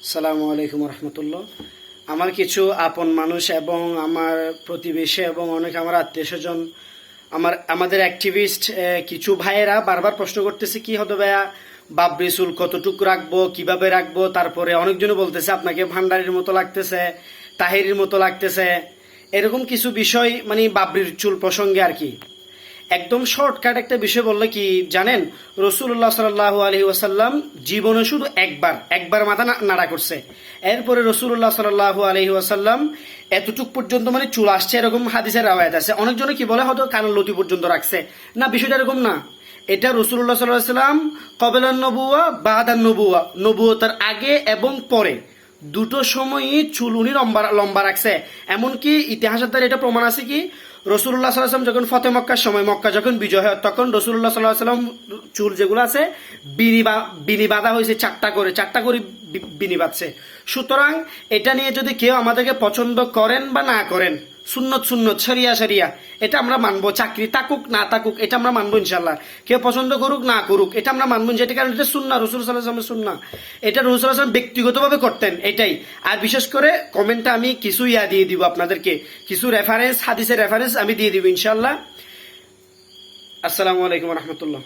আসসালামু আলাইকুম রহমতুল্লাহ। আমার কিছু আপন মানুষ এবং আমার প্রতিবেশী এবং অনেক আমার আত্মীয় স্বজন, আমাদের অ্যাক্টিভিস্ট কিছু ভাইয়েরা বারবার প্রশ্ন করতেছে কি হবে ভাইয়া, বাবরি চুল কতটুকু রাখবো, কিভাবে রাখবো। তারপরে অনেকজনে বলতেছে আপনাকে ভান্ডারির মতো লাগতেছে, তাহিরির মতো লাগতেছে, এরকম কিছু বিষয় মানে বাবরির চুল প্রসঙ্গে আর কি। একদম শর্টকাট একটা বিষয় বললে কি জানেন, রসুল্লাহ সাল্লাহ আলহি ওয়াসাল্লাম জীবনে শুধু একবার মাথা নাড়া করছে। এরপরে রসুল্লাহ সাল্লাহ আলহি ওয়াসাল্লাম এতটুক পর্যন্ত মানে চুল আসছে, এরকম হাদিসের রাওয়ায়াত আছে। অনেকজনে কি বলে হয়তো কানের লতি পর্যন্ত রাখছে, না বিষয়টা এরকম না। এটা রসুল্লাহ সাল্লাহ সাল্লাম কবেলান নবুয়া বাদান নবুয়া, নবুয়তার আগে এবং পরে দুটো সময়ই চুল উনি লম্বা রাখছে। এমনকি ইতিহাসের দ্বারা এটা প্রমাণ আছে কি, রসুল্লাহ সাল্লাম যখন ফতে মক্কার সময় মক্কা যখন বিজয় হয় তখন রসুল্লাহ সাল্লাহ সাল্লাম চুল যেগুলো আছে বিনি বাঁধা হয়েছে, চারটা করে বিনি বাঁধছে। সুতরাং এটা নিয়ে যদি কেউ আমাদেরকে পছন্দ করেন বা না করেন, সুন্নত শরিয়া এটা আমরা মানবো। চাকরি থাকুক না থাকুক এটা আমরা মানবো ইনশাল্লাহ। কেউ পছন্দ করুক না করুক এটা আমরা মানবো, যেটা কারণ এটা সুন্নাহ, রাসূল সাল্লাল্লাহু আলাইহি ওয়াসাল্লামের সুন্নাহ। এটা রাসূল সাল্লাল্লাহু আলাইহি ওয়াসাল্লাম ব্যক্তিগতভাবে করতেন এটাই। আর বিশেষ করে কমেন্টে আমি কিছু দিয়ে দিব আপনাদেরকে, কিছু রেফারেন্স, হাদিসের রেফারেন্স আমি দিয়ে দিব ইনশাল্লাহ। আসসালামু আলাইকুম রহমতুল্লাহ।